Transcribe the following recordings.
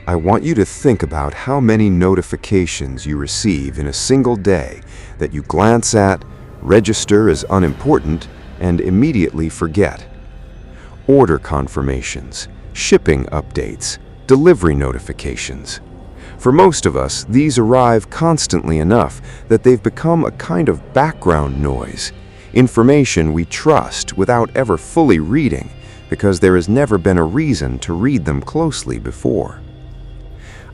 I want you to think about how many notifications you receive in a single day that you glance at, register as unimportant, and immediately forget. Order confirmations, shipping updates, delivery notifications. For most of us, these arrive constantly enough that they've become a kind of background noise, information we trust without ever fully reading because there has never been a reason to read them closely before.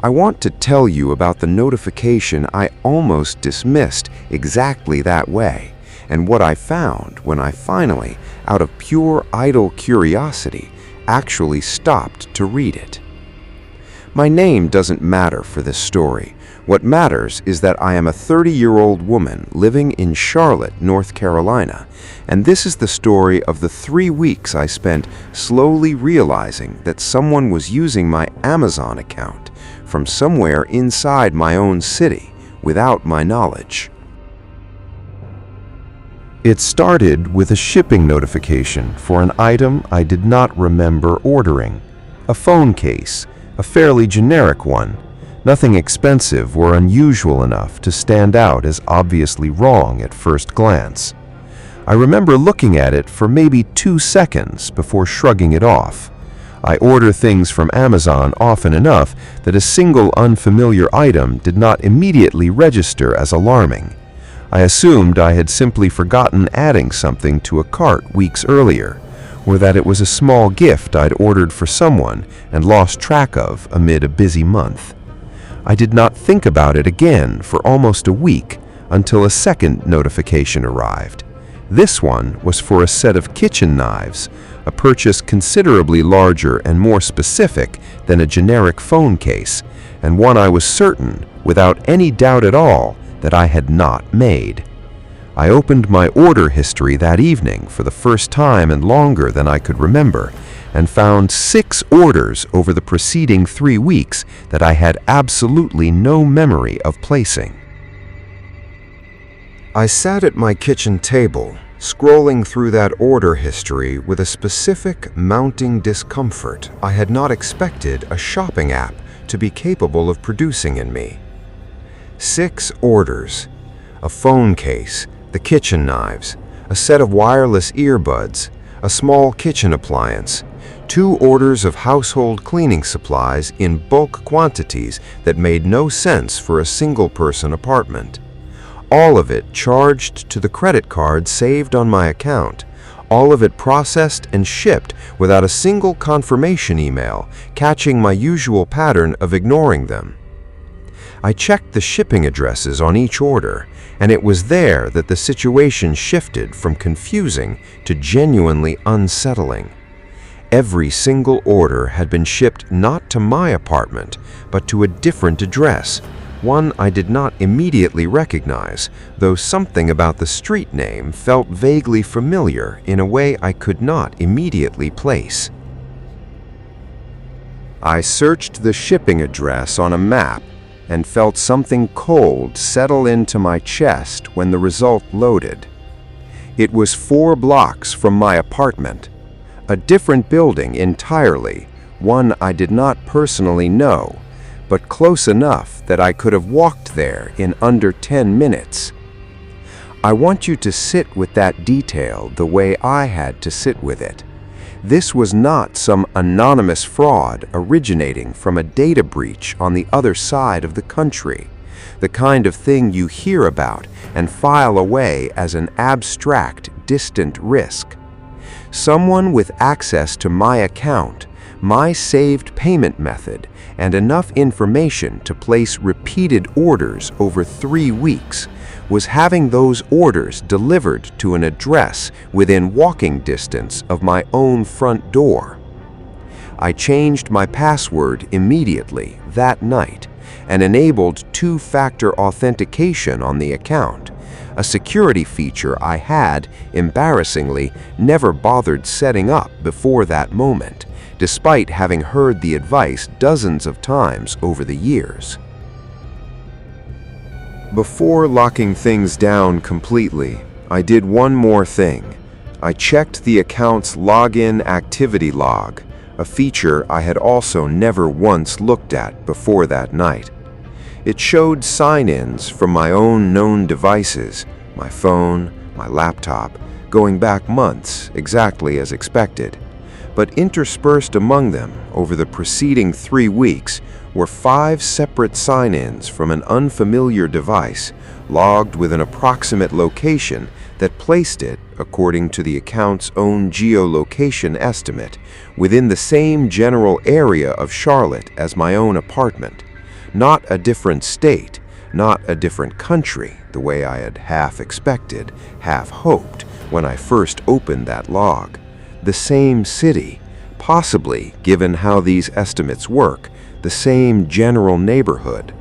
I want to tell you about the notification I almost dismissed exactly that way, and what I found when I finally, out of pure idle curiosity, actually stopped to read it. My name doesn't matter for this story. What matters is that I am a 30-year-old woman living in Charlotte, North Carolina, and this is the story of the 3 weeks I spent slowly realizing that someone was using my Amazon account from somewhere inside my own city without my knowledge. It started with a shipping notification for an item I did not remember ordering, a phone case, a fairly generic one, nothing expensive or unusual enough to stand out as obviously wrong at first glance. I remember looking at it for maybe 2 seconds before shrugging it off. I order things from Amazon often enough that a single unfamiliar item did not immediately register as alarming. I assumed I had simply forgotten adding something to a cart weeks earlier, or that it was a small gift I'd ordered for someone and lost track of amid a busy month. I did not think about it again for almost a week until a second notification arrived. This one was for a set of kitchen knives, a purchase considerably larger and more specific than a generic phone case, and one I was certain, without any doubt at all, that I had not made. I opened my order history that evening for the first time and longer than I could remember, and found 6 orders over the preceding 3 weeks that I had absolutely no memory of placing. I sat at my kitchen table, scrolling through that order history with a specific mounting discomfort I had not expected a shopping app to be capable of producing in me. 6 orders: a phone case, the kitchen knives, a set of wireless earbuds, a small kitchen appliance, 2 orders of household cleaning supplies in bulk quantities that made no sense for a single-person apartment. All of it charged to the credit card saved on my account, all of it processed and shipped without a single confirmation email, catching my usual pattern of ignoring them. I checked the shipping addresses on each order, and it was there that the situation shifted from confusing to genuinely unsettling. Every single order had been shipped not to my apartment, but to a different address, one I did not immediately recognize, though something about the street name felt vaguely familiar in a way I could not immediately place. I searched the shipping address on a map and felt something cold settle into my chest when the result loaded. It was 4 blocks from my apartment, a different building entirely, one I did not personally know, but close enough that I could have walked there in under 10 minutes. I want you to sit with that detail the way I had to sit with it. This was not some anonymous fraud originating from a data breach on the other side of the country, the kind of thing you hear about and file away as an abstract, distant risk. Someone with access to my account, my saved payment method, and enough information to place repeated orders over 3 weeks was having those orders delivered to an address within walking distance of my own front door. I changed my password immediately that night and enabled 2-factor authentication on the account, a security feature I had, embarrassingly, never bothered setting up before that moment, despite having heard the advice dozens of times over the years. Before locking things down completely, I did one more thing. I checked the account's login activity log, a feature I had also never once looked at before that night. It showed sign-ins from my own known devices, my phone, my laptop, going back months, exactly as expected. But interspersed among them over the preceding 3 weeks were 5 separate sign-ins from an unfamiliar device, logged with an approximate location that placed it, according to the account's own geolocation estimate, within the same general area of Charlotte as my own apartment. Not a different state, not a different country, the way I had half expected, half hoped when I first opened that log. The same city, possibly, given how these estimates work, the same general neighborhood.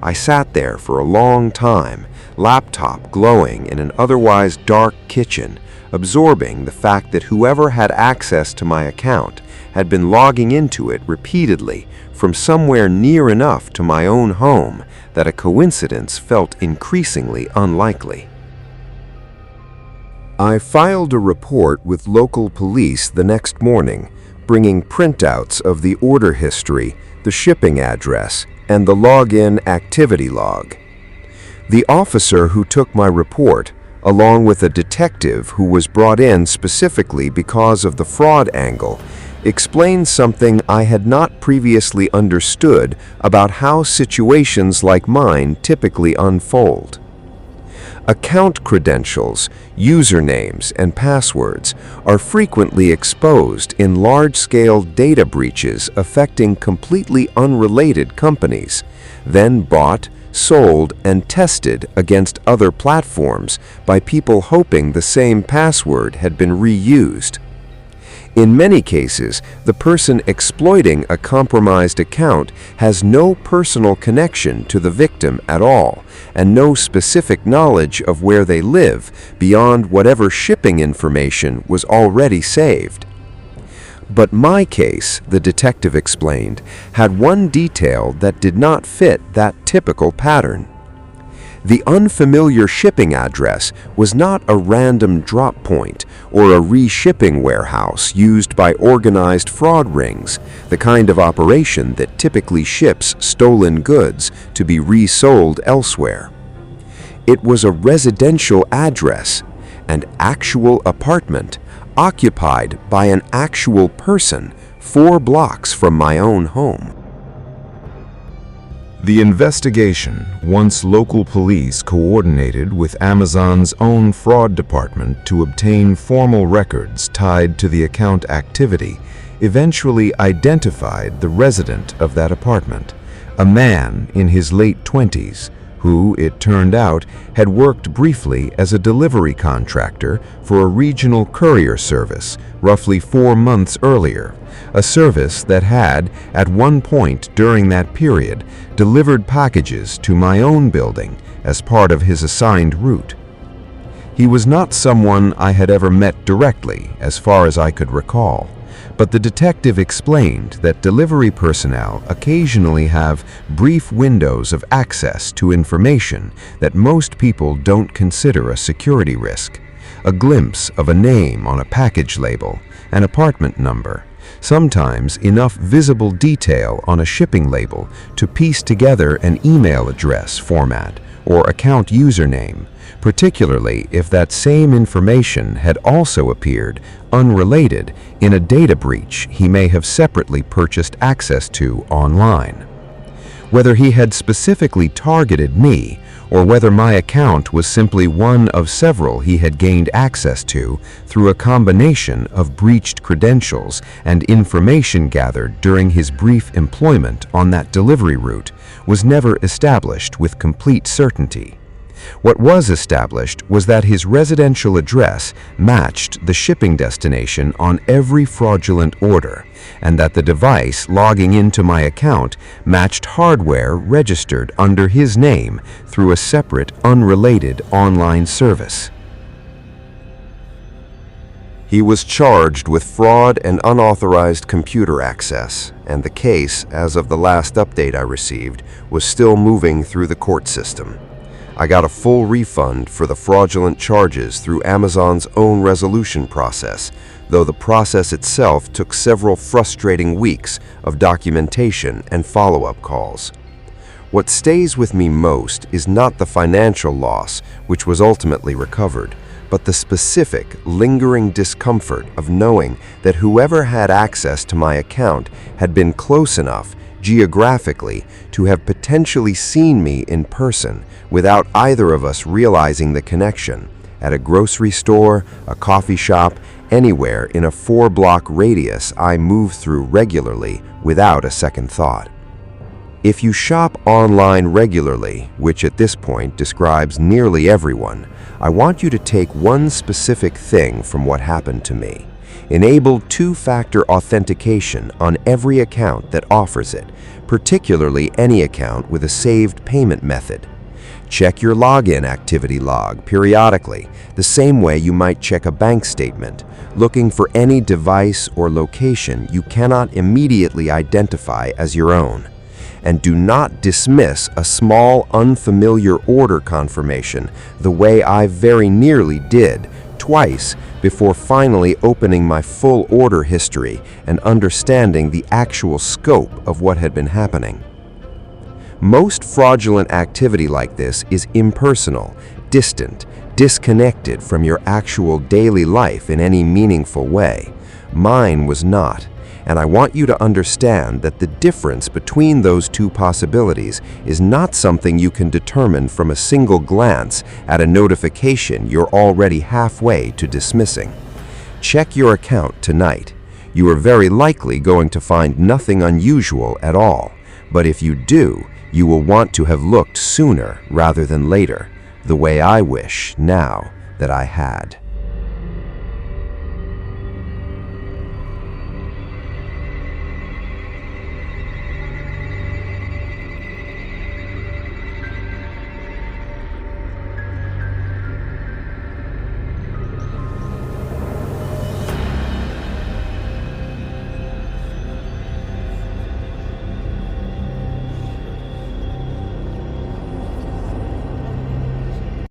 I sat there for a long time, laptop glowing in an otherwise dark kitchen, absorbing the fact that whoever had access to my account had been logging into it repeatedly from somewhere near enough to my own home that a coincidence felt increasingly unlikely. I filed a report with local police the next morning, bringing printouts of the order history, the shipping address, and the login activity log. The officer who took my report, along with a detective who was brought in specifically because of the fraud angle, explained something I had not previously understood about how situations like mine typically unfold. Account credentials, usernames, and passwords are frequently exposed in large-scale data breaches affecting completely unrelated companies, then bought, sold, and tested against other platforms by people hoping the same password had been reused. In many cases, the person exploiting a compromised account has no personal connection to the victim at all, and no specific knowledge of where they live beyond whatever shipping information was already saved. But my case, the detective explained, had one detail that did not fit that typical pattern. The unfamiliar shipping address was not a random drop point or a reshipping warehouse used by organized fraud rings, the kind of operation that typically ships stolen goods to be resold elsewhere. It was a residential address, an actual apartment, occupied by an actual person 4 blocks from my own home. The investigation, once local police coordinated with Amazon's own fraud department to obtain formal records tied to the account activity, eventually identified the resident of that apartment, a man in his late 20s, who, it turned out, had worked briefly as a delivery contractor for a regional courier service roughly 4 months earlier, a service that had, at one point during that period, delivered packages to my own building as part of his assigned route. He was not someone I had ever met directly, as far as I could recall, but the detective explained that delivery personnel occasionally have brief windows of access to information that most people don't consider a security risk. A glimpse of a name on a package label, an apartment number, sometimes enough visible detail on a shipping label to piece together an email address format or account username, particularly if that same information had also appeared unrelated in a data breach he may have separately purchased access to online. Whether he had specifically targeted me, or whether my account was simply one of several he had gained access to through a combination of breached credentials and information gathered during his brief employment on that delivery route, was never established with complete certainty. What was established was that his residential address matched the shipping destination on every fraudulent order, and that the device logging into my account matched hardware registered under his name through a separate, unrelated online service. He was charged with fraud and unauthorized computer access, and the case, as of the last update I received, was still moving through the court system. I got a full refund for the fraudulent charges through Amazon's own resolution process, though the process itself took several frustrating weeks of documentation and follow-up calls. What stays with me most is not the financial loss, which was ultimately recovered, but the specific, lingering discomfort of knowing that whoever had access to my account had been close enough, geographically, to have potentially seen me in person without either of us realizing the connection, at a grocery store, a coffee shop, anywhere in a 4-block radius I move through regularly without a second thought. If you shop online regularly, which at this point describes nearly everyone, I want you to take one specific thing from what happened to me. Enable 2-factor authentication on every account that offers it, particularly any account with a saved payment method. Check your login activity log periodically, the same way you might check a bank statement, looking for any device or location you cannot immediately identify as your own. And do not dismiss a small, unfamiliar order confirmation the way I very nearly did, twice, before finally opening my full order history and understanding the actual scope of what had been happening. Most fraudulent activity like this is impersonal, distant, disconnected from your actual daily life in any meaningful way. Mine was not. And I want you to understand that the difference between those two possibilities is not something you can determine from a single glance at a notification you're already halfway to dismissing. Check your account tonight. You are very likely going to find nothing unusual at all. But if you do, you will want to have looked sooner rather than later, the way I wish now that I had.